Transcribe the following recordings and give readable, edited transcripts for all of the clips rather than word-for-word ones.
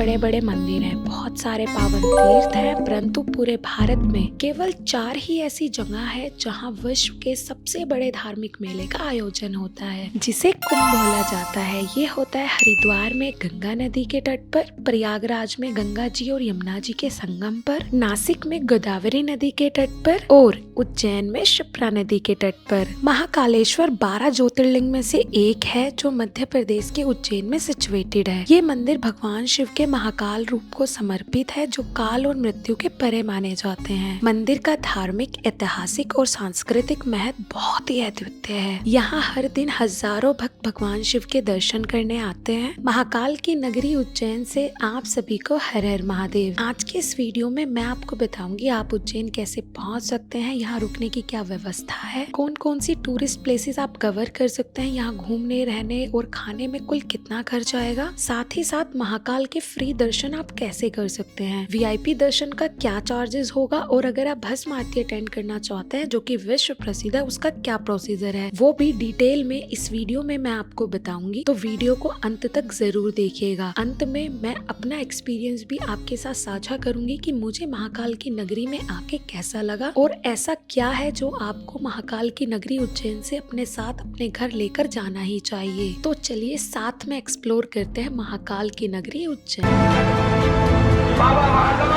बड़े बड़े मंदिर हैं, बहुत सारे पावन तीर्थ हैं, परंतु पूरे भारत में केवल 4 ही ऐसी जगह है जहां विश्व के सबसे बड़े धार्मिक मेले का आयोजन होता है, जिसे कुंभ बोला जाता है। ये होता है हरिद्वार में गंगा नदी के तट पर, प्रयागराज में गंगा जी और यमुना जी के संगम पर, नासिक में गोदावरी नदी के तट पर और उज्जैन में शिप्रा नदी के तट पर। महाकालेश्वर 12 ज्योतिर्लिंग में से एक है जो मध्य प्रदेश के उज्जैन में सिचुएटेड है। ये मंदिर भगवान शिव के महाकाल रूप को समर्पित है, जो काल और मृत्यु के परे माने जाते हैं। मंदिर का धार्मिक, ऐतिहासिक और सांस्कृतिक महत्व बहुत ही अद्वितीय है। यहाँ हर दिन हजारों भक्त भगवान शिव के दर्शन करने आते हैं। महाकाल की नगरी उज्जैन से आप सभी को हर हर महादेव। आज के इस वीडियो में मैं आपको बताऊंगी आप उज्जैन कैसे पहुँच सकते हैं, यहाँ रुकने की क्या व्यवस्था है, कौन कौन सी टूरिस्ट प्लेसेस आप कवर कर सकते हैं, यहाँ घूमने, रहने और खाने में कुल कितना खर्च आएगा, साथ ही साथ महाकाल के फ्री दर्शन आप कैसे कर सकते हैं, वीआईपी दर्शन का क्या चार्जेस होगा और अगर आप भस्म आरती अटेंड करना चाहते हैं जो कि विश्व प्रसिद्ध है, उसका क्या प्रोसीजर है, वो भी डिटेल में इस वीडियो में मैं आपको बताऊंगी। तो वीडियो को अंत तक जरूर देखिएगा। अंत में मैं अपना एक्सपीरियंस भी आपके साथ साझा करूंगी कि मुझे महाकाल की नगरी में आके कैसा लगा और ऐसा क्या है जो आपको महाकाल की नगरी उज्जैन से अपने साथ अपने घर लेकर जाना ही चाहिए। तो चलिए साथ में एक्सप्लोर करते हैं महाकाल की नगरी उज्जैन। बाबा महाकाल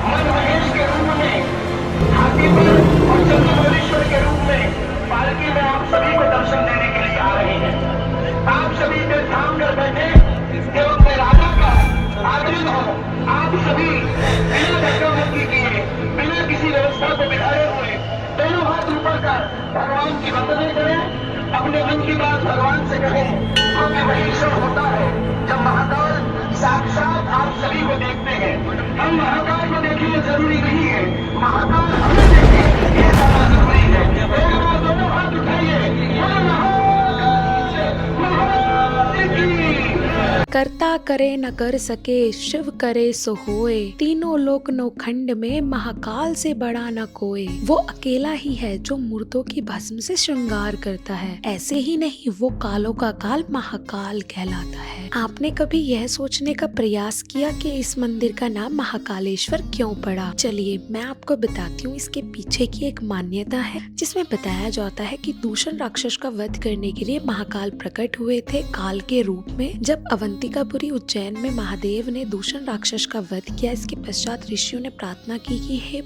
मन महेश के रूप में, हाथी पर और चंद्रमौलीश्वर के रूप में पालकी में आप सभी को दर्शन देने के लिए आ रहे हैं। आप सभी दिल थाम कर बैठे एवं मैं राजा का आदमी हूँ। आप सभी बिना धक्का-मुक्की किए, बिना किसी व्यवस्था को बिगाड़े हुए दोनों हाथ ऊपर कर भगवान की वंदना करें, अपने मन की बात भगवान से कहें, क्योंकि वही क्षण होता है जब महाकाल साक्षात आप सभी को देखते हैं। हम महाकाल को देखें जरूरी नहीं है, महाकाल हमें देखें ये ज्यादा जरूरी है। दोनों हाथ उठाइए। करता करे न कर सके, शिव करे सो होए, तीनों लोक नौखंड में महाकाल से बड़ा न कोई। वो अकेला ही है जो मूर्तों की भस्म से श्रृंगार करता है। ऐसे ही नहीं, वो कालों का काल महाकाल कहलाता है। आपने कभी यह सोचने का प्रयास किया कि इस मंदिर का नाम महाकालेश्वर क्यों पड़ा? चलिए मैं आपको बताती हूँ। इसके पीछे की एक मान्यता है जिसमें बताया जाता है कि दूषण राक्षस का वध करने के लिए महाकाल प्रकट हुए थे काल के रूप में। जब अवंतिकापुरी उज्जैन में महादेव ने दूषण राक्षस का वध किया, इसके पश्चात ऋषियों ने प्रार्थना की कि हे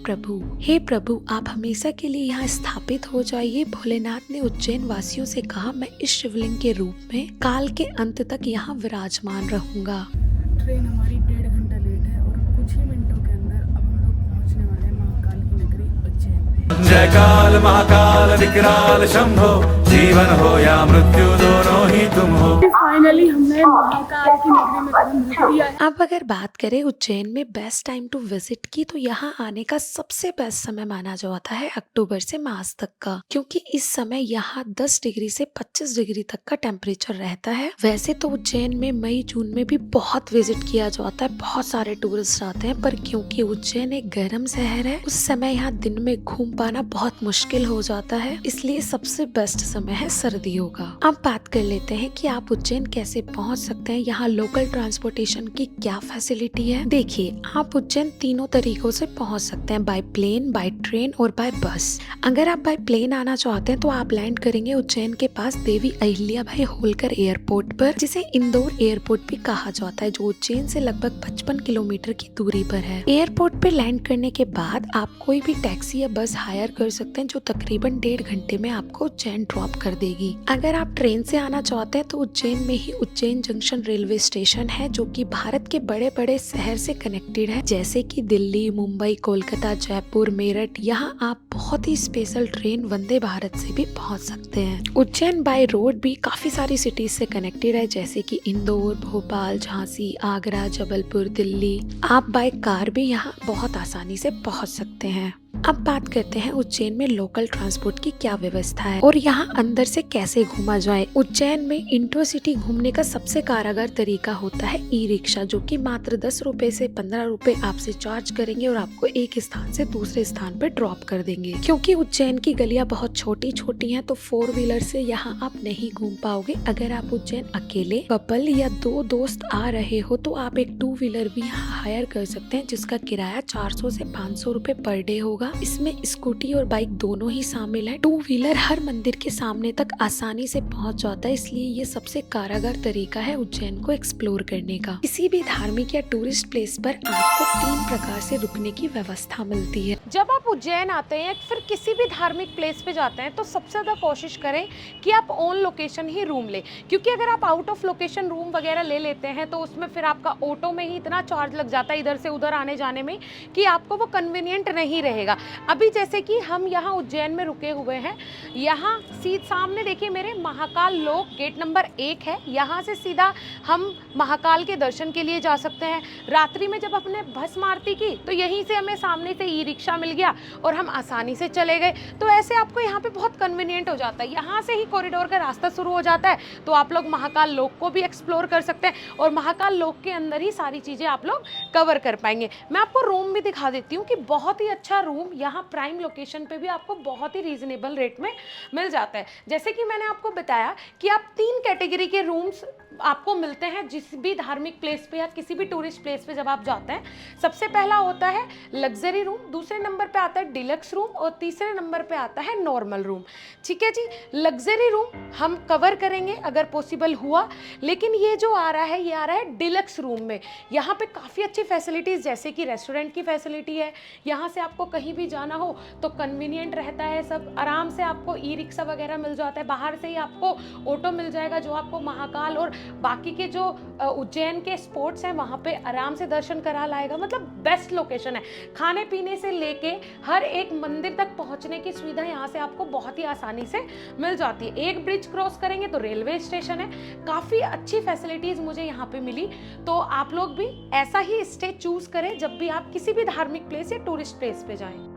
प्रभु आप हमेशा के लिए यहाँ स्थापित हो जाइए। भोलेनाथ ने उज्जैन वासियों से कहा, मैं इस शिवलिंग के रूप में काल के अंत तक यहाँ विराजमान रहूंगा। ट्रेन हमारी 1.5 घंटा लेट है और कुछ ही मिनटों के अंदर अब हम लोग पहुंचने वाले हैं महाकाल की नगरी उज्जैन में। जय काल महाकाल विकराल शंभो, जीवन हो या मृत्यु दोनों ही तुम हो। फाइनली हमने महाकाल की नगरी में कदम रख दिया है। अब अगर बात करें उज्जैन में बेस्ट टाइम टू विजिट की, तो यहाँ आने का सबसे बेस्ट समय माना जाता है अक्टूबर से मार्च तक का, क्योंकि इस समय यहाँ 10 डिग्री से 25 डिग्री तक का टेम्परेचर रहता है। वैसे तो उज्जैन में मई जून में भी बहुत विजिट किया जाता है, बहुत सारे टूरिस्ट आते हैं, पर क्योंकि उज्जैन एक गर्म शहर है, उस समय यहाँ दिन में घूम पाना बहुत मुश्किल हो जाता है, इसलिए सबसे बेस्ट समय है सर्दियों का। अब बात कर लेते हैं कि आप उज्जैन कैसे पहुंच सकते हैं, यहाँ लोकल ट्रांसपोर्टेशन की क्या फैसिलिटी है। देखिए, आप उज्जैन तीनों तरीकों से पहुंच सकते हैं, बाय प्लेन, बाय ट्रेन और बाय बस। अगर आप बाय प्लेन आना चाहते हैं तो आप लैंड करेंगे उज्जैन के पास देवी अहिल्याबाई होलकर एयरपोर्ट पर, जिसे इंदौर एयरपोर्ट भी कहा जाता है, जो उज्जैन से लगभग 55 किलोमीटर की दूरी पर है। एयरपोर्ट पे लैंड करने के बाद आप कोई भी टैक्सी या बस हायर कर सकते हैं, जो तकरीबन 1.5 घंटे में आपको उज्जैन ड्रॉप कर देगी। अगर आप ट्रेन से आना चाहते हैं तो उज्जैन में ही उज्जैन जंक्शन रेलवे स्टेशन है, जो कि भारत के बड़े बड़े शहर से कनेक्टेड है, जैसे कि दिल्ली, मुंबई, कोलकाता, जयपुर, मेरठ। यहाँ आप बहुत ही स्पेशल ट्रेन वंदे भारत से भी पहुँच सकते हैं। उज्जैन बाय रोड भी काफी सारी सिटीज से कनेक्टेड है, जैसे कि इंदौर, भोपाल, झांसी, आगरा, जबलपुर, दिल्ली। आप बाय कार भी यहाँ बहुत आसानी से पहुँच सकते हैं। अब बात करते हैं उज्जैन में लोकल ट्रांसपोर्ट की क्या व्यवस्था है और यहाँ अंदर से कैसे घूमा जाए। उज्जैन में इंटरसिटी घूमने का सबसे कारगर तरीका होता है ई रिक्शा, जो कि मात्र 10 रुपए से 15 रुपए आपसे चार्ज करेंगे और आपको एक स्थान से दूसरे स्थान पर ड्रॉप कर देंगे। क्योंकि उज्जैन की गलियां बहुत छोटी छोटी हैं, तो 4 व्हीलर से यहाँ आप नहीं घूम पाओगे। अगर आप उज्जैन अकेले, कपल या 2 दोस्त आ रहे हो तो आप एक 2 व्हीलर भी यहाँ हायर कर सकते हैं, जिसका किराया 400 से 500 रुपए पर डे होगा। इसमें स्कूटी और बाइक दोनों ही शामिल है। 2 व्हीलर हर मंदिर के सामने तक आसानी से पहुंच जाता है, इसलिए ये सबसे कारगर तरीका है उज्जैन को एक्सप्लोर करने का। किसी भी धार्मिक या टूरिस्ट प्लेस पर आपको 3 प्रकार से रुकने की व्यवस्था मिलती है। जब आप उज्जैन आते हैं फिर किसी भी धार्मिक प्लेस पे जाते हैं तो सबसे ज़्यादा कोशिश करें कि आप ऑन लोकेशन ही रूम लें, क्योंकि अगर आप आउट ऑफ लोकेशन रूम वगैरह ले लेते हैं तो उसमें फिर आपका ऑटो में ही इतना चार्ज लग जाता है इधर से उधर आने जाने में कि आपको वो कन्वीनियंट नहीं रहेगा। अभी जैसे कि हम यहाँ उज्जैन में रुके हुए हैं, यहाँ सामने देखिए मेरे महाकाल लोक गेट नंबर 1 है। यहाँ से सीधा हम महाकाल के दर्शन के लिए जा सकते हैं। रात्रि में जब अपने भस्म आरती की तो यहीं से हमें सामने से ई रिक्शा मिल गया और हम आसानी से चले गए। तो ऐसे आपको यहाँ पे बहुत कन्वीनियंट हो जाता है। यहाँ से ही कॉरिडोर का रास्ता शुरू हो जाता है, तो आप लोग महाकाल लोक को भी एक्सप्लोर कर सकते हैं और महाकाल लोक के अंदर ही सारी चीज़ें आप लोग कवर कर पाएंगे। मैं आपको रूम भी दिखा देती हूँ कि बहुत ही अच्छा रूम यहाँ प्राइम लोकेशन पे भी आपको बहुत ही रीजनेबल रेट में मिल जाता है। जैसे कि मैंने आपको बताया कि आप 3 कैटेगरी के रूम्स आपको मिलते हैं जिस भी धार्मिक प्लेस पे या किसी भी टूरिस्ट प्लेस पे जब आप जाते हैं। सबसे पहला होता है लग्जरी रूम, दूसरे नंबर पे आता है डिलक्स रूम और तीसरे नंबर पे आता है नॉर्मल रूम। ठीक है जी, लग्जरी रूम हम कवर करेंगे अगर पॉसिबल हुआ, लेकिन ये जो आ रहा है ये आ रहा है डिलक्स रूम में। यहाँ पे काफ़ी अच्छी फैसिलिटीज़ जैसे कि रेस्टोरेंट की फैसिलिटी है। यहाँ से आपको कहीं भी जाना हो तो कन्वीनियंट रहता है, सब आराम से आपको ई रिक्शा वगैरह मिल जाता है। बाहर से ही आपको ऑटो मिल जाएगा जो आपको महाकाल और बाकी के जो उज्जैन के स्पॉट्स हैं वहाँ पे आराम से दर्शन करा लाएगा। मतलब बेस्ट लोकेशन है। खाने पीने से लेके हर एक मंदिर तक पहुँचने की सुविधा यहाँ से आपको बहुत ही आसानी से मिल जाती है। एक ब्रिज क्रॉस करेंगे तो रेलवे स्टेशन है। काफ़ी अच्छी फैसिलिटीज़ मुझे यहाँ पे मिली। तो आप लोग भी ऐसा ही स्टे चूज करें जब भी आप किसी भी धार्मिक प्लेस या टूरिस्ट प्लेस पे जाएं।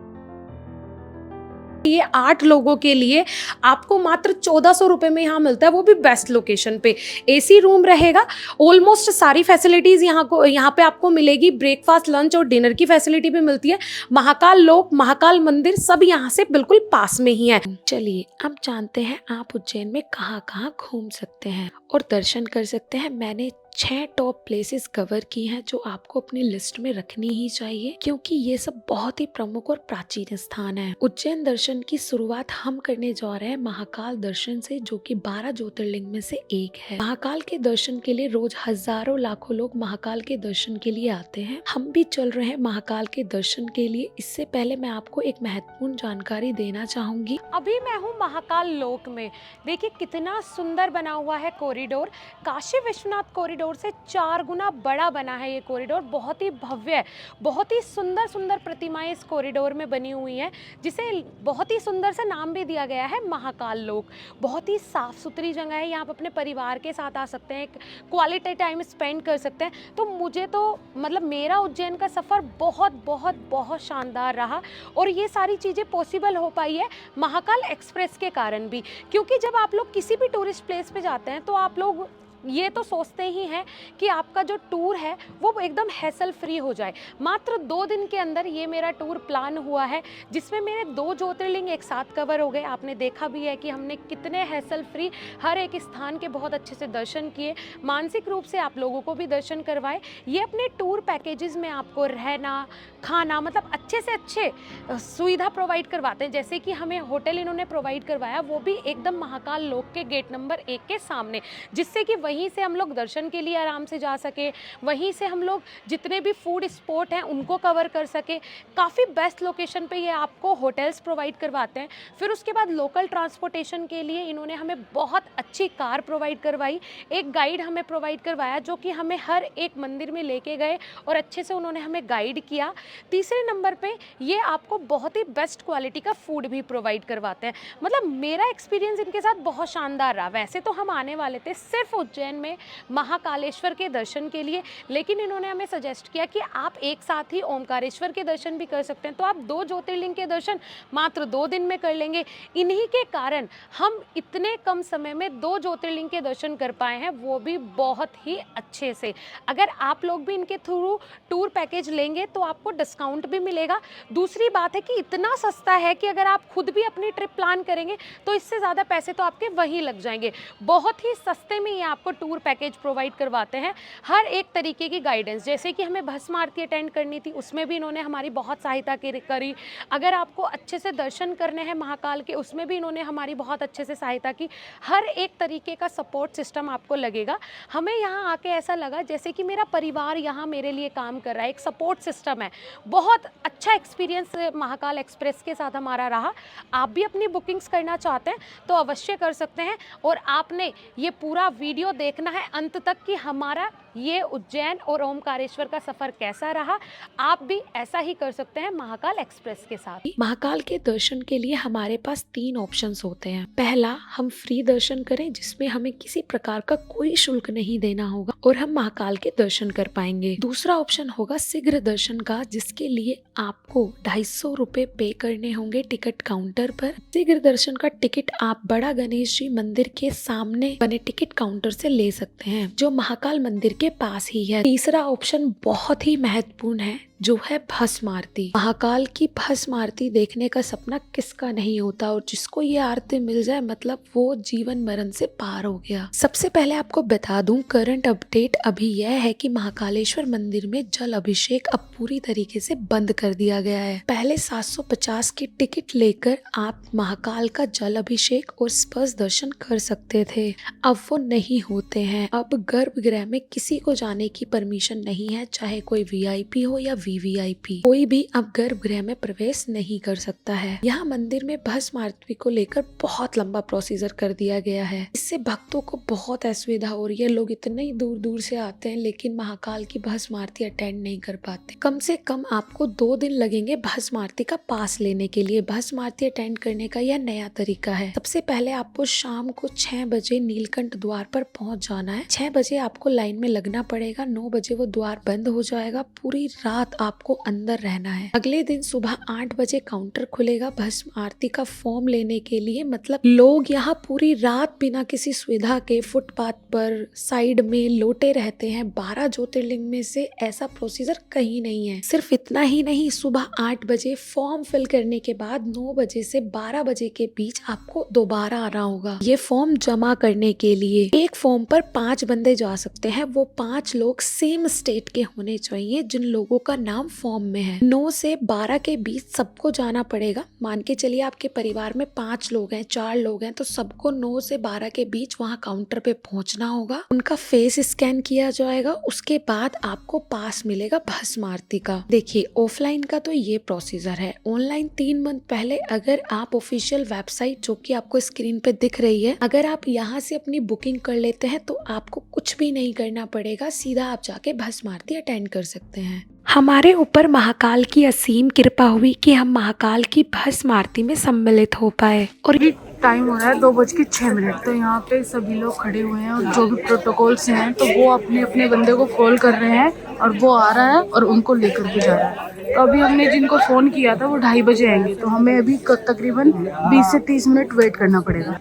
ये 8 लोगों के लिए आपको मात्र 1400 रुपये में यहाँ मिलता है, वो भी बेस्ट लोकेशन पे। एसी रूम रहेगा। ऑलमोस्ट सारी फैसिलिटीज़ यहाँ पे आपको मिलेगी। ब्रेकफास्ट, लंच और डिनर की फैसिलिटी भी मिलती है। महाकाल लोक, महाकाल मंदिर सब यहाँ से बिल्कुल पास में ही है। चलिए अब जानते हैं आप उज्जैन में कहाँ कहाँ घूम सकते हैं और दर्शन कर सकते हैं। मैंने 6 टॉप प्लेसेस कवर की हैं जो आपको अपनी लिस्ट में रखनी ही चाहिए, क्योंकि ये सब बहुत ही प्रमुख और प्राचीन स्थान है। उज्जैन दर्शन की शुरुआत हम करने जा रहे हैं महाकाल दर्शन से, जो कि 12 ज्योतिर्लिंग में से एक है। महाकाल के दर्शन के लिए रोज हजारों लाखों लोग महाकाल के दर्शन के लिए आते हैं। हम भी चल रहे हैं महाकाल के दर्शन के लिए। इससे पहले मैं आपको एक महत्वपूर्ण जानकारी देना चाहूंगी। अभी मैं हूँ महाकाल लोक में। देखिए कितना सुंदर बना हुआ है कॉरिडोर। काशी विश्वनाथ कॉरिडोर से 4 गुना बड़ा बना है ये कॉरिडोर। बहुत ही भव्य है। बहुत ही सुंदर सुंदर प्रतिमाएं इस कॉरिडोर में बनी हुई हैं, जिसे बहुत ही सुंदर सा नाम भी दिया गया है महाकाल लोक। बहुत ही साफ सुथरी जगह है। यहाँ आप अपने परिवार के साथ आ सकते हैं, क्वालिटी टाइम स्पेंड कर सकते हैं। तो मुझे तो मतलब मेरा उज्जैन का सफ़र बहुत बहुत बहुत शानदार रहा और ये सारी चीज़ें पॉसिबल हो पाई है महाकाल एक्सप्रेस के कारण भी। क्योंकि जब आप लोग किसी भी टूरिस्ट प्लेस पे जाते हैं तो आप लोग ये तो सोचते ही हैं कि आपका जो टूर है वो एकदम हैसल फ्री हो जाए। मात्र 2 दिन के अंदर ये मेरा टूर प्लान हुआ है, जिसमें मेरे 2 ज्योतिर्लिंग एक साथ कवर हो गए। आपने देखा भी है कि हमने कितने हैसल फ्री हर एक स्थान के बहुत अच्छे से दर्शन किए, मानसिक रूप से आप लोगों को भी दर्शन करवाए। ये अपने टूर पैकेजेस में आपको रहना, खाना मतलब अच्छे से अच्छे सुविधा प्रोवाइड करवाते हैं। जैसे कि हमें होटल इन्होंने प्रोवाइड करवाया, वो भी एकदम महाकाल लोक के गेट नंबर 1 के सामने, जिससे कि वहीं से हम लोग दर्शन के लिए आराम से जा सके। वहीं से हम लोग जितने भी फूड स्पॉट हैं उनको कवर कर सके। काफ़ी बेस्ट लोकेशन पे ये आपको होटल्स प्रोवाइड करवाते हैं। फिर उसके बाद लोकल ट्रांसपोर्टेशन के लिए इन्होंने हमें बहुत अच्छी कार प्रोवाइड करवाई। एक गाइड हमें प्रोवाइड करवाया जो कि हमें हर एक मंदिर में लेके गए और अच्छे से उन्होंने हमें गाइड किया। तीसरे नंबर पे ये आपको बहुत ही बेस्ट क्वालिटी का फूड भी प्रोवाइड करवाते हैं। मतलब मेरा एक्सपीरियंस इनके साथ बहुत शानदार रहा। वैसे तो हम आने वाले थे सिर्फ उज्जैन में महाकालेश्वर के दर्शन के लिए, लेकिन इन्होंने हमें सजेस्ट किया कि आप एक साथ ही ओमकारेश्वर के दर्शन भी कर सकते हैं, तो आप 2 ज्योतिर्लिंग के दर्शन मात्र 2 दिन में कर लेंगे। इन्हीं के कारण हम इतने कम समय में 2 ज्योतिर्लिंग के दर्शन कर पाए हैं, वो भी बहुत ही अच्छे से। अगर आप लोग भी इनके थ्रू टूर पैकेज लेंगे तो आपको डिस्काउंट भी मिलेगा। दूसरी बात है कि इतना सस्ता है कि अगर आप खुद भी अपनी ट्रिप प्लान करेंगे तो इससे ज़्यादा पैसे तो आपके वहीं लग जाएंगे। बहुत ही सस्ते में ये आपको टूर पैकेज प्रोवाइड करवाते हैं, हर एक तरीके की गाइडेंस। जैसे कि हमें भस्म आरती अटेंड करनी थी, उसमें भी इन्होंने हमारी बहुत सहायता करी। अगर आपको अच्छे से दर्शन करने हैं महाकाल के, उसमें भी इन्होंने हमारी बहुत अच्छे से सहायता की। हर एक तरीके का सपोर्ट सिस्टम आपको लगेगा। हमें यहाँ आके ऐसा लगा जैसे कि मेरा परिवार यहाँ मेरे लिए काम कर रहा है, एक सपोर्ट सिस्टम है। बहुत अच्छा एक्सपीरियंस महाकाल एक्सप्रेस के साथ हमारा रहा। आप भी अपनी बुकिंग्स करना चाहते हैं तो अवश्य कर सकते हैं, और आपने ये पूरा वीडियो देखना है अंत तक कि हमारा ये उज्जैन और ओमकारेश्वर का सफ़र कैसा रहा। आप भी ऐसा ही कर सकते हैं महाकाल एक्सप्रेस के साथ। महाकाल के दर्शन के लिए हमारे पास 3 ऑप्शंस होते हैं। पहला, हम फ्री दर्शन करें जिसमें हमें किसी प्रकार का कोई शुल्क नहीं देना होगा और हम महाकाल के दर्शन कर पाएंगे। दूसरा ऑप्शन होगा शीघ्र दर्शन का, जिसके लिए आपको 250 रुपए पे करने होंगे टिकट काउंटर पर। शीघ्र दर्शन का टिकट आप बड़ा गणेश जी मंदिर के सामने बने टिकट काउंटर से ले सकते हैं, जो महाकाल मंदिर के पास ही है। तीसरा ऑप्शन बहुत ही महत्वपूर्ण है, जो है भस्म आरती। महाकाल की भस्म आरती देखने का सपना किसका नहीं होता, और जिसको ये आरती मिल जाए मतलब वो जीवन मरण से पार हो गया। सबसे पहले आपको बता दूं, करंट अपडेट अभी यह है कि महाकालेश्वर मंदिर में जल अभिषेक अब पूरी तरीके से बंद कर दिया गया है। पहले 750 की टिकट लेकर आप महाकाल का जल अभिषेक और स्पर्श दर्शन कर सकते थे, अब वो नहीं होते हैं। अब गर्भगृह में किसी को जाने की परमिशन नहीं है, चाहे कोई VIP हो या VVIP, कोई भी अब गर्भगृह में प्रवेश नहीं कर सकता है। यहाँ मंदिर में भस्म आरती को लेकर बहुत लंबा प्रोसीजर कर दिया गया है। इससे भक्तों को बहुत असुविधा हो रही है। लोग इतने दूर दूर से आते हैं लेकिन महाकाल की भस्म आरती अटेंड नहीं कर पाते। कम से कम आपको 2 दिन लगेंगे भस्म आरती का पास लेने के लिए। भस्म आरती अटेंड करने का यह नया तरीका है। सबसे पहले आपको शाम को 6 बजे नीलकंठ द्वार पर पहुंच जाना है। 6 बजे आपको लाइन में लगना पड़ेगा। 9 बजे वो द्वार बंद हो जाएगा। पूरी रात आपको अंदर रहना है। अगले दिन सुबह 8 बजे काउंटर खुलेगा भस्म आरती का फॉर्म लेने के लिए। मतलब लोग यहाँ पूरी रात बिना किसी सुविधा के फुटपाथ पर साइड में लोटे रहते हैं। 12 ज्योतिर्लिंग में से ऐसा प्रोसीजर कहीं नहीं है। सिर्फ इतना ही नहीं, सुबह 8 बजे फॉर्म फिल करने के बाद 9 बजे से 12 बजे के बीच आपको दोबारा आना होगा ये फॉर्म जमा करने के लिए। एक फॉर्म पर 5 बंदे जा सकते हैं। वो 5 लोग सेम स्टेट के होने चाहिए जिन लोगों का नाम फॉर्म में है। 9 से 12 के बीच सबको जाना पड़ेगा। मान के चलिए आपके परिवार में 5 लोग हैं, 4 लोग हैं, तो सबको 9 से 12 के बीच वहाँ काउंटर पे पहुँचना होगा। उनका फेस स्कैन किया जाएगा। उसके बाद आपको पास मिलेगा भस्म आरती का। देखिए, ऑफलाइन का तो ये प्रोसीजर है। ऑनलाइन 3 मंथ पहले अगर आप ऑफिशियल वेबसाइट जो कि आपको स्क्रीन पे दिख रही है, अगर आप यहाँ से अपनी बुकिंग कर लेते हैं तो आपको कुछ भी नहीं करना पड़ेगा। सीधा आप जाके भस्म आरती अटेंड कर सकते हैं। हमारे ऊपर महाकाल की असीम कृपा हुई कि हम महाकाल की भस्म आरती में सम्मिलित हो पाए। और टाइम हो रहा है 2:06। तो यहाँ पे सभी लोग खड़े हुए हैं और जो भी प्रोटोकॉल्स हैं तो वो अपने अपने बंदे को कॉल कर रहे हैं और वो आ रहा है और उनको लेकर के जा रहा है। तो अभी हमने जिनको फ़ोन किया था वो 2:30 बजे आएंगे, तो हमें अभी तकरीबन 20 से 30 मिनट वेट करना पड़ेगा।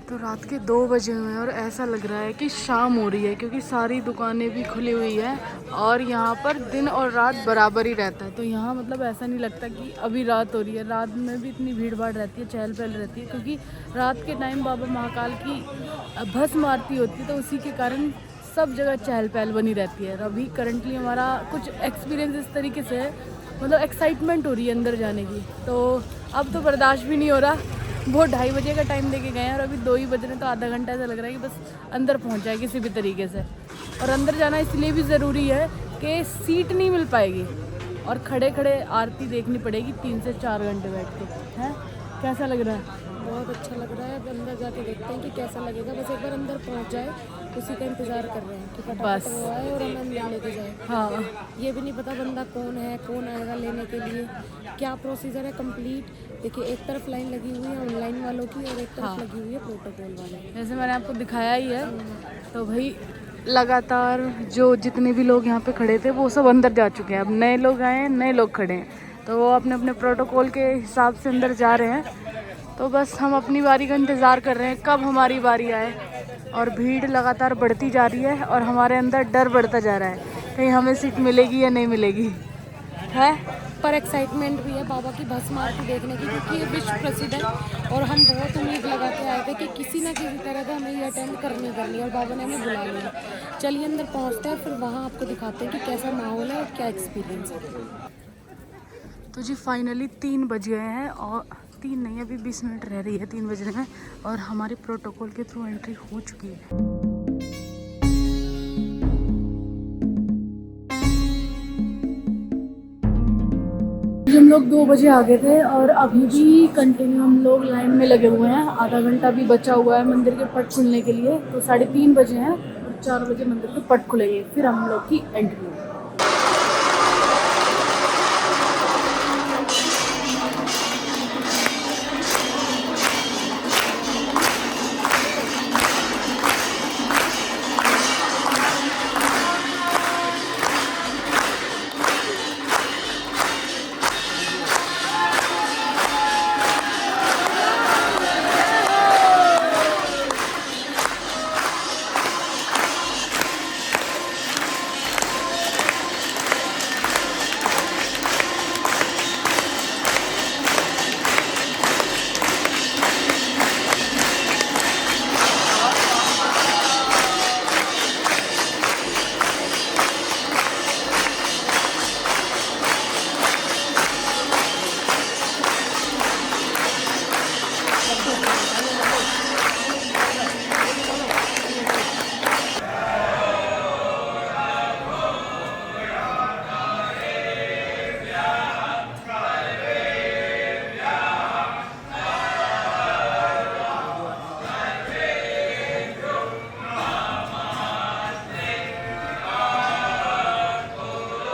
तो रात के 2 बजे हुए हैं और ऐसा लग रहा है कि शाम हो रही है, क्योंकि सारी दुकानें भी खुली हुई है और यहाँ पर दिन और रात बराबर ही रहता है। तो यहाँ मतलब ऐसा नहीं लगता कि अभी रात हो रही है। रात में भी इतनी भीड़ भाड़ रहती है, चहल पहल रहती है, क्योंकि रात के टाइम बाबा महाकाल की भस्म आरती होती है, तो उसी के कारण सब जगह चहल पहल बनी रहती है। अभी करंटली हमारा कुछ एक्सपीरियंस इस तरीके से है, मतलब एक्साइटमेंट हो रही है अंदर जाने की। तो अब तो बर्दाश्त भी नहीं हो रहा। वो 2:30 बजे का टाइम देके गए हैं और अभी 2 ही बज रहे हैं, तो आधा घंटा ऐसा लग रहा है कि बस अंदर पहुंच जाए किसी भी तरीके से। और अंदर जाना इसलिए भी ज़रूरी है कि सीट नहीं मिल पाएगी और खड़े खड़े आरती देखनी पड़ेगी 3 से 4 घंटे बैठ के, हैं। कैसा लग रहा है? बहुत अच्छा लग रहा है। अब अंदर जाके देखते हैं कि कैसा लगेगा। बस एक बार अंदर पहुंच जाए, उसी का इंतजार कर रहे हैं कि फटाफट बस। वो आए और हमें अंदर लेके जाए। हाँ, ये भी नहीं पता बंदा कौन है, कौन आएगा लेने के लिए, क्या प्रोसीजर है कंप्लीट। देखिए, एक तरफ लाइन लगी हुई है ऑनलाइन वालों की और एक तरफ हाँ। लगी हुई है प्रोटोकॉल वाले। जैसे मैंने आपको दिखाया ही है। तो भाई लगातार जो जितने भी लोग यहाँ पे खड़े थे वो सब अंदर जा चुके हैं। अब नए लोग आए हैं, नए लोग खड़े हैं, तो वो अपने अपने प्रोटोकॉल के हिसाब से अंदर जा रहे हैं। तो बस हम अपनी बारी का इंतज़ार कर रहे हैं कब हमारी बारी आए। और भीड़ लगातार बढ़ती जा रही है और हमारे अंदर डर बढ़ता जा रहा है कहीं हमें सीट मिलेगी या नहीं मिलेगी है। पर एक्साइटमेंट भी है बाबा की भस्म आरती देखने की, क्योंकि ये विश्व प्रसिद्ध है और हम बहुत उम्मीद लगा के आए थे कि किसी ना किसी तरह का हमें ये अटेंड करनी और बाबा ने हमें बुला लिया। चलिए अंदर पहुंचते हैं, फिर वहाँ आपको दिखाते हैं कि कैसा माहौल है और क्या एक्सपीरियंस है। तो जी फाइनली 3 बज गए हैं और 3 नहीं, अभी 20 मिनट रह रही है 3 बजने में और हमारे प्रोटोकॉल के थ्रू एंट्री हो चुकी है। हम लोग 2 बजे आ गए थे और अभी भी कंटिन्यू हम लोग लाइन में लगे हुए हैं। आधा घंटा भी बचा हुआ है मंदिर के पट खुलने के लिए। तो 3:30 बजे हैं और 4 बजे मंदिर के पट खुलेंगे, फिर हम लोग की एंट्री होगी।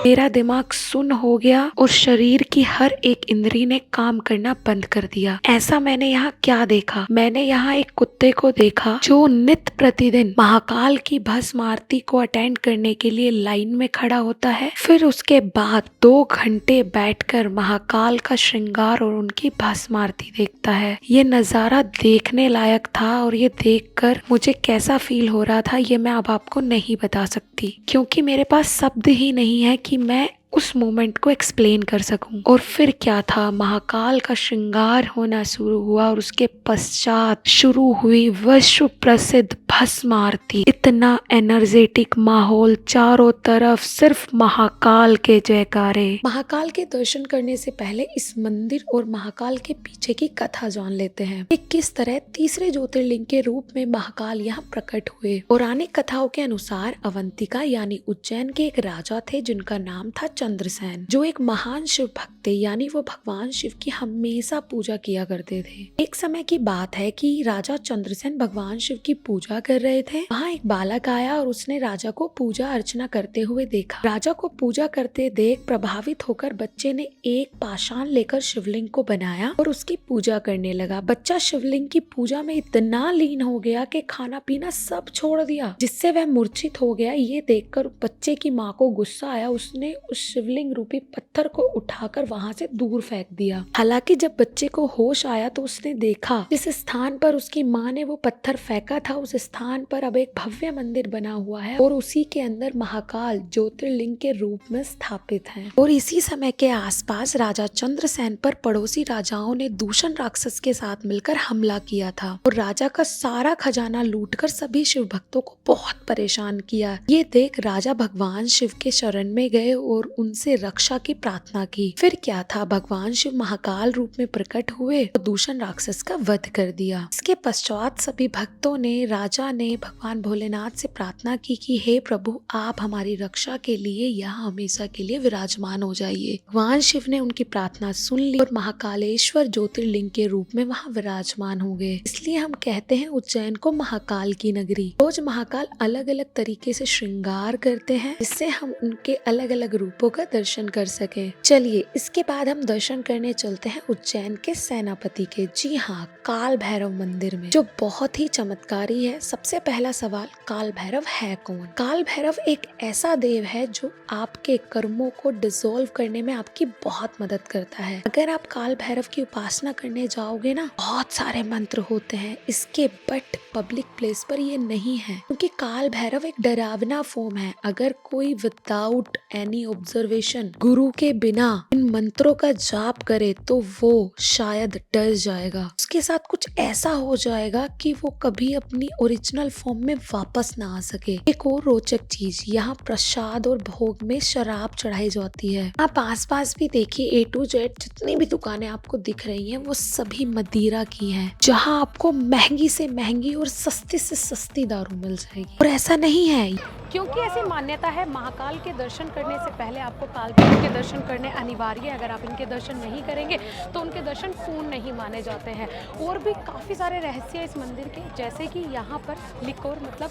मेरा दिमाग सुन्न हो गया और शरीर की हर एक इंद्री ने काम करना बंद कर दिया। ऐसा मैंने यहाँ क्या देखा? मैंने यहाँ एक कुत्ते को देखा जो नित्य प्रतिदिन महाकाल की भस्म आरती को अटेंड करने के लिए लाइन में खड़ा होता है, फिर उसके बाद 2 घंटे बैठकर महाकाल का श्रृंगार और उनकी भस्म आरती देखता है। ये नजारा देखने लायक था और ये देखकर मुझे कैसा फील हो रहा था ये मैं अब आपको नहीं बता सकती, क्योंकि मेरे पास शब्द ही नहीं है कि मैं उस मोमेंट को एक्सप्लेन कर सकूं। और फिर क्या था, महाकाल का श्रृंगार होना शुरू हुआ और उसके पश्चात शुरू हुई विश्व प्रसिद्ध भस्म आरती। इतना एनर्जेटिक माहौल, चारों तरफ सिर्फ महाकाल के जयकारे। महाकाल के दर्शन करने से पहले इस मंदिर और महाकाल के पीछे की कथा जान लेते हैं कि किस तरह तीसरे ज्योतिर्लिंग के रूप में महाकाल यहाँ प्रकट हुए। पौराणिक कथाओं के अनुसार अवंतिका यानी उज्जैन के एक राजा थे जिनका नाम था चंद्रसेन, जो एक महान शिव भक्त थे, यानी वो भगवान शिव की हमेशा पूजा किया करते थे। एक समय की बात है कि राजा चंद्रसेन भगवान शिव की पूजा कर रहे थे। वहाँ एक बालक आया और उसने राजा को पूजा अर्चना करते हुए देखा। राजा को पूजा करते देख प्रभावित होकर बच्चे ने एक पाषाण लेकर शिवलिंग को बनाया और उसकी पूजा करने लगा। बच्चा शिवलिंग की पूजा में इतना लीन हो गया कि खाना पीना सब छोड़ दिया, जिससे वह मूर्छित हो गया। ये देखकर बच्चे की माँ को गुस्सा आया। उसने उस शिवलिंग रूपी पत्थर को उठाकर वहां से दूर फेंक दिया। हालांकि जब बच्चे को होश आया तो उसने देखा जिस स्थान पर उसकी माँ ने वो पत्थर फेंका था, उस स्थान पर अब एक भव्य मंदिर बना हुआ है और उसी के अंदर महाकाल ज्योतिर्लिंग के रूप में स्थापित है। और इसी समय के आसपास राजा चंद्रसेन पर पड़ोसी राजाओं ने दूषण राक्षस के साथ मिलकर हमला किया था और राजा का सारा खजाना लूटकर सभी शिव भक्तों को बहुत परेशान किया। ये देख राजा भगवान शिव के शरण में गए और उनसे रक्षा की प्रार्थना की। फिर क्या था, भगवान शिव महाकाल रूप में प्रकट हुए और दूषण राक्षस का वध कर दिया। इसके पश्चात सभी भक्तों ने, राजा ने भगवान भोलेनाथ से प्रार्थना की कि हे प्रभु, आप हमारी रक्षा के लिए यहाँ हमेशा के लिए विराजमान हो जाइए। भगवान शिव ने उनकी प्रार्थना सुन ली और महाकालेश्वर ज्योतिर्लिंग के रूप में वहाँ विराजमान हो गए। इसलिए हम कहते हैं उज्जैन को महाकाल की नगरी। रोज महाकाल अलग अलग तरीके से श्रृंगार करते हैं जिससे हम उनके अलग अलग रूपों का दर्शन कर सके। चलिए इसके बाद हम दर्शन करने चलते हैं उज्जैन के सेनापति के। जी हाँ, काल भैरव मंदिर में, जो बहुत ही चमत्कारी है। सबसे पहला सवाल, काल भैरव है कौन? काल भैरव एक ऐसा देव है जो आपके कर्मों को डिसॉल्व करने में आपकी बहुत मदद करता है। अगर आप काल भैरव की उपासना करने जाओगे ना, बहुत सारे मंत्र होते हैं इसके, बट पब्लिक प्लेस पर ये नहीं है क्योंकि काल भैरव एक डरावना फॉर्म है। अगर कोई विदाउट एनी ऑब्जर्वेशन गुरु के बिना इन मंत्रों का जाप करे तो वो शायद डर जाएगा, उसके साथ कुछ ऐसा हो जाएगा कि वो कभी अपनी ओरिजिनल फॉर्म में वापस ना आ सके। एक और रोचक चीज, यहाँ प्रसाद और भोग में शराब चढ़ाई जाती है। आप आसपास भी देखिए, A to Z जितनी भी दुकानें आपको दिख रही हैं वो सभी मदिरा की हैं, जहाँ आपको महंगी से महंगी और सस्ती से सस्ती दारू मिल जाएगी। और ऐसा नहीं है, क्योंकि ऐसी मान्यता है महाकाल के दर्शन करने से पहले आपको काल भैरव के दर्शन करने अनिवार्य है। अगर आप इनके दर्शन नहीं करेंगे तो उनके दर्शन पूर्ण नहीं माने जाते हैं। और भी काफ़ी सारे रहस्य है इस मंदिर के, जैसे कि यहाँ पर लिकोर मतलब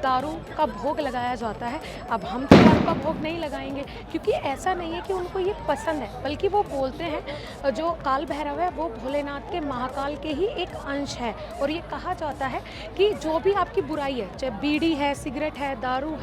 दारू का भोग लगाया जाता है। अब हम तो दारू का भोग नहीं लगाएंगे क्योंकि ऐसा नहीं है कि उनको ये पसंद है, बल्कि वो बोलते हैं जो काल भैरव है वो भोलेनाथ के महाकाल के ही एक अंश है। और ये कहा जाता है कि जो भी आपकी बुराई है, चाहे बीड़ी है, सिगरेट है, दारू है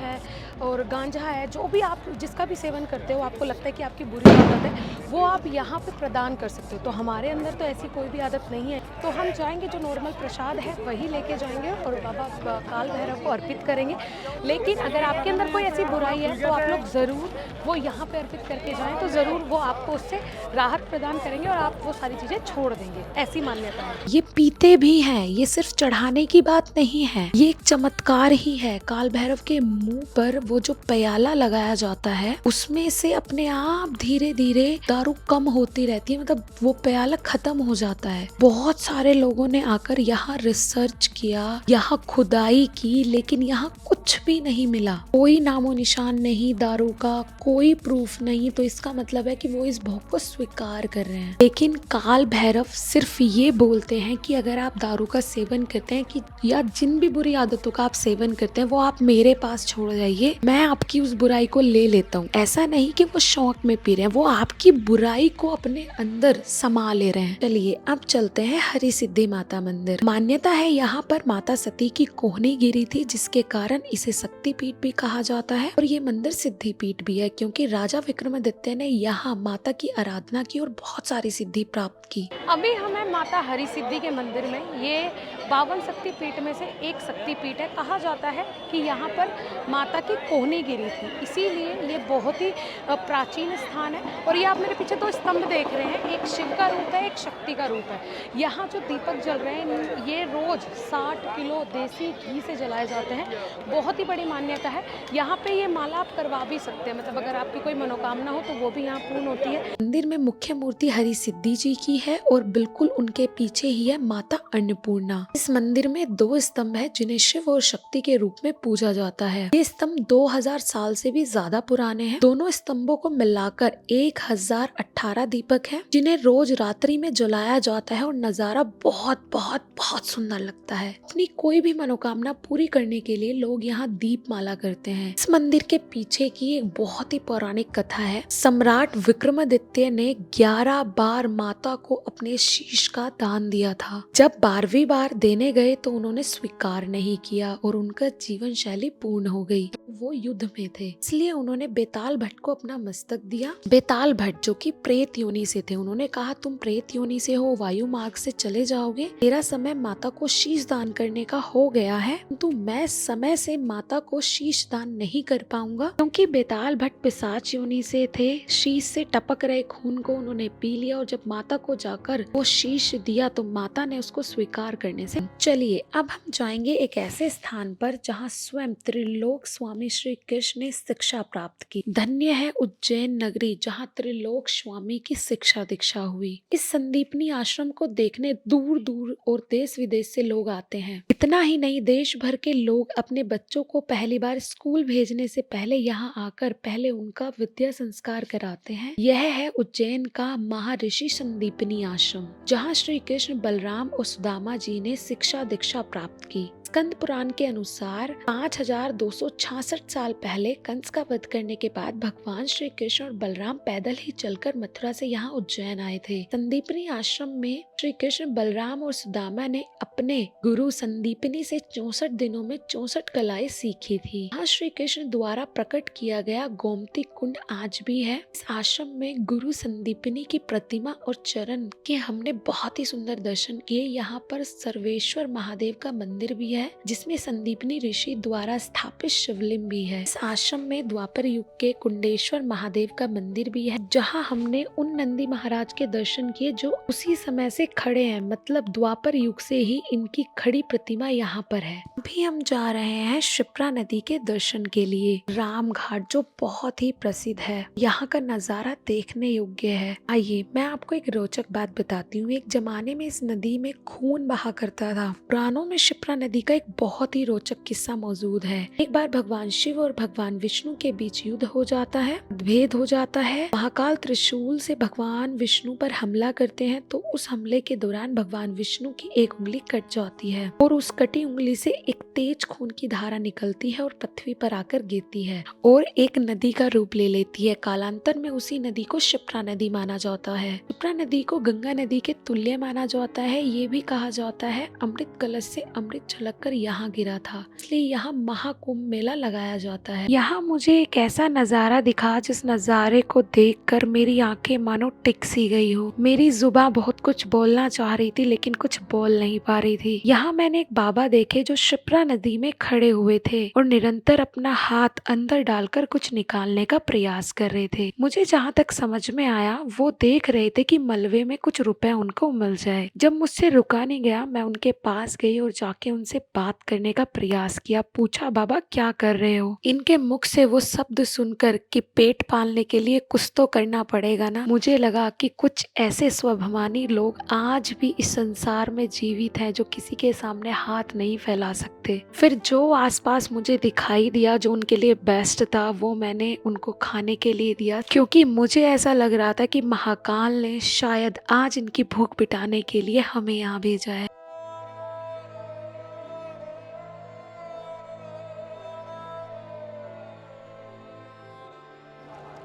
और गांजा है, जो भी आप जिसका भी सेवन करते हो, आपको लगता है कि आपकी बुरी आदत है, वो आप यहाँ पे प्रदान कर सकते हो। तो हमारे अंदर तो ऐसी कोई भी आदत नहीं है, तो हम जाएंगे जो नॉर्मल प्रसाद है वही लेके जाएंगे और बाबा काल भैरव को अर्पित करेंगे। लेकिन अगर आपके अंदर कोई ऐसी बुराई है तो आप लोग ज़रूर वो यहाँ पे अर्पित करके जाएं, तो ज़रूर वो आपको उससे राहत प्रदान करेंगे और आप वो सारी चीज़ें छोड़ देंगे। ऐसी मान्यता है। ये पीते भी हैं, ये सिर्फ चढ़ाने की बात नहीं है, ये एक चमत्कार ही है। काल भैरव के मुंह पर वो जो प्याला लगाया जाता है उसमें से अपने आप धीरे धीरे दारू कम होती रहती है, मतलब वो प्याला खत्म हो जाता है। बहुत सारे लोगों ने आकर यहाँ रिसर्च किया, यहाँ खुदाई की, लेकिन यहाँ कुछ भी नहीं मिला, कोई नामो निशान नहीं दारू का, कोई प्रूफ नहीं। तो इसका मतलब है कि वो इस भोग को स्वीकार कर रहे हैं। लेकिन काल भैरव सिर्फ ये बोलते हैं कि अगर आप दारू का सेवन करते हैं कि या जिन भी बुरी आदतों का आप सेवन करते हैं वो आप मेरे पास छोड़ जाइए, मैं आपकी उस बुराई को ले लेता हूँ। ऐसा नहीं कि वो शौक में पी रहे हैं, वो आपकी बुराई को अपने अंदर समा ले रहे हैं। चलिए अब चलते हैं हरि सिद्धि माता मंदिर। मान्यता है यहाँ पर माता सती की कोहनी गिरी थी, जिसके कारण इसे शक्ति पीठ भी कहा जाता है। और ये मंदिर सिद्धि पीठ भी है क्योंकि राजा विक्रमादित्य ने यहाँ माता की आराधना की और बहुत सारी सिद्धि प्राप्त की। अभी हमें माता हरि सिद्धि के मंदिर में, ये 52 शक्ति पीठ में से एक शक्ति पीठ है। कहा जाता है कि यहाँ पर माता की कोहनी गिरी थी, इसीलिए ये बहुत ही प्राचीन स्थान है। और ये आप मेरे पीछे 2 स्तंभ देख रहे हैं, एक शिव का रूप है, एक शक्ति का रूप है। यहाँ जो दीपक जल रहे हैं ये रोज 60 किलो देसी घी से जलाए जाते हैं। बहुत ही बड़ी मान्यता है। यहाँ पे ये माला आप करवा भी सकते हैं, मतलब अगर आपकी कोई मनोकामना हो तो वो भी यहाँ पूर्ण होती है। मंदिर में मुख्य मूर्ति हरि सिद्धि जी की है और बिल्कुल उनके पीछे ही है माता अन्नपूर्णा। इस मंदिर में 2 स्तंभ है जिन्हें शिव और शक्ति के रूप में पूजा जाता है। ये स्तंभ 2000 साल से भी ज्यादा पुराने हैं। दोनों स्तंभों को मिलाकर 1018 दीपक है जिन्हें रोज रात्रि में जलाया जाता है और नजारा बहुत बहुत बहुत सुंदर लगता है। अपनी कोई भी मनोकामना पूरी करने के लिए लोग यहाँ दीप माला करते हैं। इस मंदिर के पीछे की एक बहुत ही पौराणिक कथा है। सम्राट विक्रमादित्य ने 11 बार माता को अपने शीश का दान दिया था। जब 12वीं बार देने गए तो उन्होंने स्वीकार नहीं किया और उनका जीवन शैली पूर्ण हो गई। वो युद्ध में थे, इसलिए उन्होंने बेताल भट्ट को अपना मस्तक दिया। बेताल भट्ट जो कि प्रेत योनि से थे, उन्होंने कहा तुम प्रेत योनि से हो, वायु मार्ग से चले जाओगे, तेरा समय माता को शीश दान करने का हो गया है, तो मैं समय से माता को शीश दान नहीं कर पाऊंगा, क्योंकि बेताल भट्ट पिशाच योनि से थे। शीश से टपक रहे खून को उन्होंने पी लिया और जब माता को जाकर वो शीश दिया तो माता ने उसको स्वीकार करने से। चलिए अब हम जाएंगे एक ऐसे स्थान पर जहाँ स्वयं त्रिलोक स्वामी श्री कृष्ण ने शिक्षा प्राप्त की। धन्य है उज्जैन नगरी जहाँ त्रिलोक स्वामी की शिक्षा दीक्षा हुई। इस संदीपनी आश्रम को देखने दूर दूर और देश विदेश से लोग आते हैं। इतना ही नहीं, देश भर के लोग अपने बच्चों को पहली बार स्कूल भेजने से पहले यहाँ आकर पहले उनका विद्या संस्कार कराते हैं। यह है उज्जैन का महर्षि संदीपनी आश्रम, जहाँ श्री कृष्ण, बलराम और सुदामा जी ने शिक्षा दीक्षा प्राप्त की। स्कंद पुराण के अनुसार 5266 साल पहले कंस का वध करने के बाद भगवान श्री कृष्ण और बलराम पैदल ही चलकर मथुरा से यहाँ उज्जैन आए थे। संदीपनी आश्रम में श्री कृष्ण, बलराम और सुदामा ने अपने गुरु संदीपनी से 64 दिनों में 64 कलाएं सीखी थी। यहाँ श्री कृष्ण द्वारा प्रकट किया गया गोमती कुंड आज भी है। इस आश्रम में गुरु संदीपनी की प्रतिमा और चरण के हमने बहुत ही सुंदर दर्शन किए। यहाँ पर सर्वेश्वर महादेव का मंदिर भी है, जिसमें संदीपनी ऋषि द्वारा स्थापित शिवलिंग भी है। इस आश्रम में द्वापर युग के कुंडेश्वर महादेव का मंदिर भी है, जहां हमने उन नंदी महाराज के दर्शन किए जो उसी समय से खड़े हैं, मतलब द्वापर युग से ही इनकी खड़ी प्रतिमा यहाँ पर है। अभी हम जा रहे हैं शिप्रा नदी के दर्शन के लिए। राम घाट जो बहुत ही प्रसिद्ध है, यहाँ का नजारा देखने योग्य है। आइए मैं आपको एक रोचक बात बताती हूँ। एक जमाने में इस नदी में खून बहा करता था। पुराणों में शिप्रा नदी का एक बहुत ही रोचक किस्सा मौजूद है। एक बार भगवान शिव और भगवान विष्णु के बीच युद्ध हो जाता है, भेद हो जाता है। महाकाल त्रिशूल से भगवान विष्णु पर हमला करते हैं, तो उस हमले के दौरान भगवान विष्णु की एक उंगली कट जाती है और उस कटी उंगली से एक तेज खून की धारा निकलती है और पृथ्वी पर आकर गिरती है और एक नदी का रूप ले लेती है। कालांतर में उसी नदी को शिप्रा नदी माना जाता है। शिप्रा नदी को गंगा नदी के तुल्य माना जाता है। ये भी कहा जाता है अमृत कलश से अमृत छलककर यहाँ गिरा था, इसलिए यहाँ महाकुंभ मेला लगाया जाता है। यहाँ मुझे एक ऐसा नजारा दिखा जिस नजारे को देखकर मेरी आंखें मानो टिक सी गई हो। मेरी जुबान बहुत कुछ बोलना चाह रही थी लेकिन कुछ बोल नहीं पा रही थी। यहाँ मैंने एक बाबा देखे जो शिप्रा नदी में खड़े हुए थे और निरंतर अपना हाथ अंदर डालकर कुछ निकालने का प्रयास कर रहे थे। मुझे जहाँ तक समझ में आया वो देख रहे थे कि मलबे में कुछ रुपए उनको मिल जाए। जब मुझसे रुका नहीं गया, मैं उनके पास गई और जाके उनसे बात करने का प्रयास किया। पूछा, बाबा क्या कर रहे हो? इनके मुख से वो शब्द सुनकर कि पेट पालने के लिए कुछ तो करना पड़ेगा ना, मुझे लगा कि कुछ ऐसे स्वाभिमानी लोग आज भी इस संसार में जीवित हैं जो किसी के सामने हाथ नहीं फैला सकते। फिर जो आसपास मुझे दिखाई दिया जो उनके लिए बेस्ट था वो मैंने उनको खाने के लिए दिया, क्योंकि मुझे ऐसा लग रहा था कि महाकाल ने शायद आज इनकी भूख मिटाने के लिए हमें यहाँ भेजा है।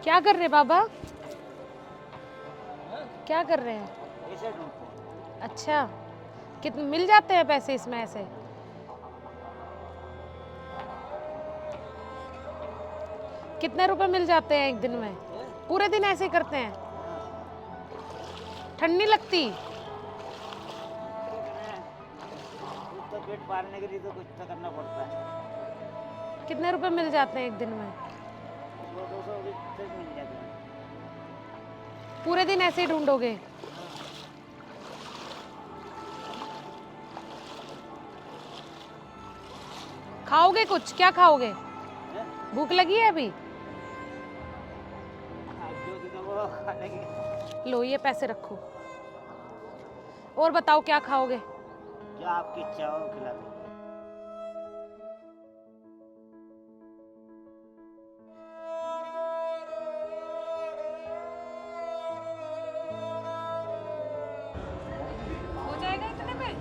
क्या कर रहे बाबा? क्या कर रहे हैं? अच्छा, कितने मिल जाते हैं पैसे इसमें ऐसे? कितने रुपए मिल जाते हैं एक दिन में? पूरे दिन ऐसे ही करते हैं? ठंड नहीं लगती? तो पेट पालने के लिए तो कुछ तो करना पड़ता है। कितने रुपए मिल जाते हैं एक दिन में? 200 मिल जाते हैं। पूरे दिन ऐसे ही ढूंढोगे? खाओगे कुछ? क्या खाओगे? भूख लगी है अभी? जो दिन वो खाने की। लो ये पैसे रखो। और बताओ क्या खाओगे? जो आपकी इच्छा हो खिला दो। हो जाएगा इतने में?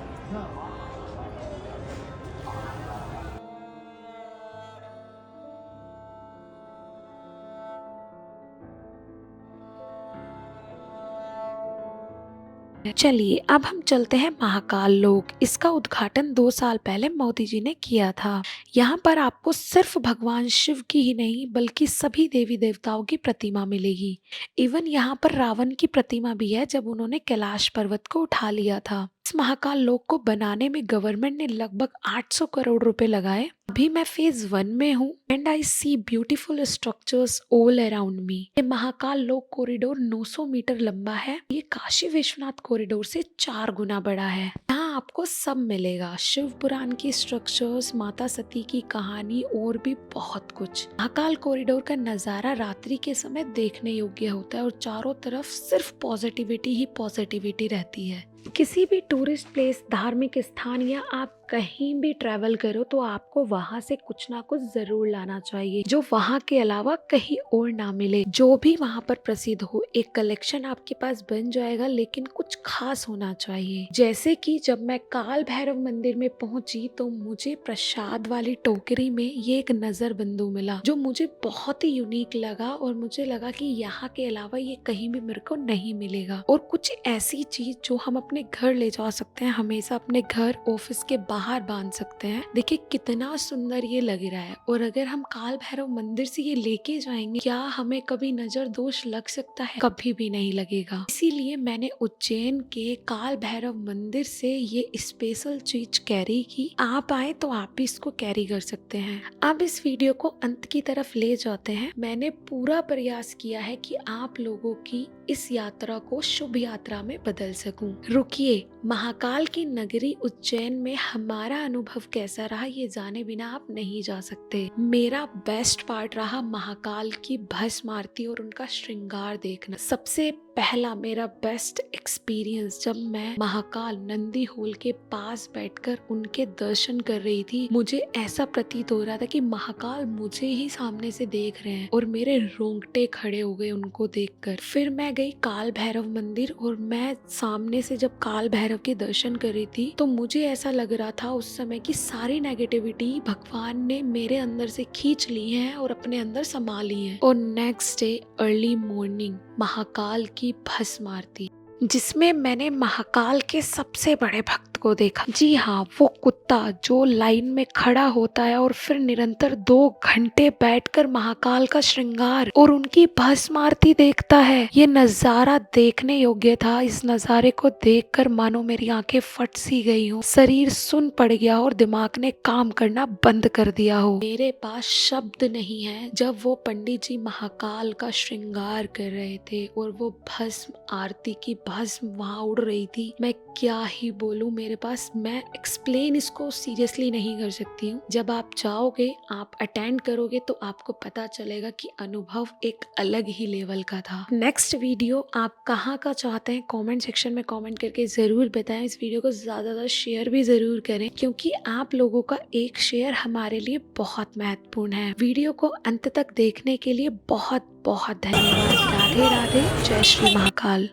चलिए अब हम चलते हैं महाकाल लोक। इसका उद्घाटन 2 साल पहले मोदी जी ने किया था। यहाँ पर आपको सिर्फ भगवान शिव की ही नहीं बल्कि सभी देवी देवताओं की प्रतिमा मिलेगी। इवन यहाँ पर रावण की प्रतिमा भी है जब उन्होंने कैलाश पर्वत को उठा लिया था। इस महाकाल लोक को बनाने में गवर्नमेंट ने लगभग 800 करोड़ रुपए लगाए। अभी मैं फेज 1 में हूँ and I see beautiful structures all around me. ये महाकाल लोक कॉरिडोर 900 मीटर लंबा है। ये काशी विश्वनाथ कॉरिडोर से 4 गुना बड़ा है। यहाँ आपको सब मिलेगा, शिव पुराण की स्ट्रक्चर्स, माता सती की कहानी और भी बहुत कुछ। महाकाल कॉरिडोर का नजारा रात्रि के समय देखने योग्य होता है और चारों तरफ सिर्फ पॉजिटिविटी ही पॉजिटिविटी रहती है। किसी भी टूरिस्ट प्लेस, धार्मिक स्थान या आप कहीं भी ट्रैवल करो तो आपको वहां से कुछ ना कुछ जरूर लाना चाहिए जो वहां के अलावा कहीं और ना मिले, जो भी वहां पर प्रसिद्ध हो। एक कलेक्शन आपके पास बन जाएगा, लेकिन कुछ खास होना चाहिए। जैसे कि जब मैं काल भैरव मंदिर में पहुंची तो मुझे प्रसाद वाली टोकरी में ये एक नजर बंदू मिला जो मुझे बहुत ही यूनिक लगा और मुझे लगा कि यहाँ के अलावा ये कहीं भी मेरे को नहीं मिलेगा। और कुछ ऐसी चीज जो हम अपने घर ले जा सकते हैं, हमेशा अपने घर ऑफिस के बाहर बांध सकते हैं। देखिए कितना सुंदर ये लग रहा है। और अगर हम काल भैरव मंदिर से ये लेके जाएंगे, क्या हमें कभी नजर दोष लग सकता है? कभी भी नहीं लगेगा। इसीलिए मैंने उज्जैन के काल भैरव मंदिर से ये स्पेशल चीज कैरी की। आप आए तो आप भी इसको कैरी कर सकते हैं। अब इस वीडियो को अंत की तरफ ले जाते हैं। मैंने पूरा प्रयास किया है कि आप लोगों की इस यात्रा को शुभ यात्रा में बदल सकूं। रुकिए, महाकाल की नगरी उज्जैन में हमारा अनुभव कैसा रहा ये जाने बिना आप नहीं जा सकते। मेरा बेस्ट पार्ट रहा महाकाल की भस्म आरती और उनका श्रृंगार देखना। सबसे पहला मेरा बेस्ट एक्सपीरियंस जब मैं महाकाल नंदी होल के पास बैठकर उनके दर्शन कर रही थी। मुझे ऐसा प्रतीत हो रहा था कि महाकाल मुझे ही सामने से देख रहे हैं और मेरे रोंगटे खड़े हो गए उनको देखकर। फिर मैं गई काल भैरव मंदिर और मैं सामने से जब काल भैरव के दर्शन कर रही थी तो मुझे ऐसा लग रहा था उस समय की सारी नेगेटिविटी भगवान ने मेरे अंदर से खींच ली है और अपने अंदर समा ली है। और next day early morning Mahakal की भस्म आरती, जिसमें मैंने महाकाल के सबसे बड़े भक्त को देखा। जी हाँ, वो कुत्ता जो लाइन में खड़ा होता है और फिर निरंतर 2 घंटे बैठकर महाकाल का श्रृंगार और उनकी भस्म आरती देखता है। ये नजारा देखने योग्य था। इस नजारे को देखकर मानो मेरी आंखें फट सी गई हो, शरीर सुन पड़ गया और दिमाग ने काम करना बंद कर दिया हो। मेरे पास शब्द नहीं है। जब वो पंडित जी महाकाल का श्रृंगार कर रहे थे और वो भस्म आरती की भस्म वहां उड़ रही थी, मैं क्या ही बोलूं। मेरे पास, मैं एक्सप्लेन इसको सीरियसली नहीं कर सकती हूँ। जब आप जाओगे, आप अटेंड करोगे तो आपको पता चलेगा कि अनुभव एक अलग ही लेवल का था। नेक्स्ट वीडियो आप कहाँ का चाहते हैं कमेंट सेक्शन में कमेंट करके जरूर बताएं। इस वीडियो को ज्यादा शेयर भी जरूर करें क्योंकि आप लोगों का एक शेयर हमारे लिए बहुत महत्वपूर्ण है। वीडियो को अंत तक देखने के लिए बहुत बहुत धन्यवाद। राधे राधे, जय श्री महाकाल।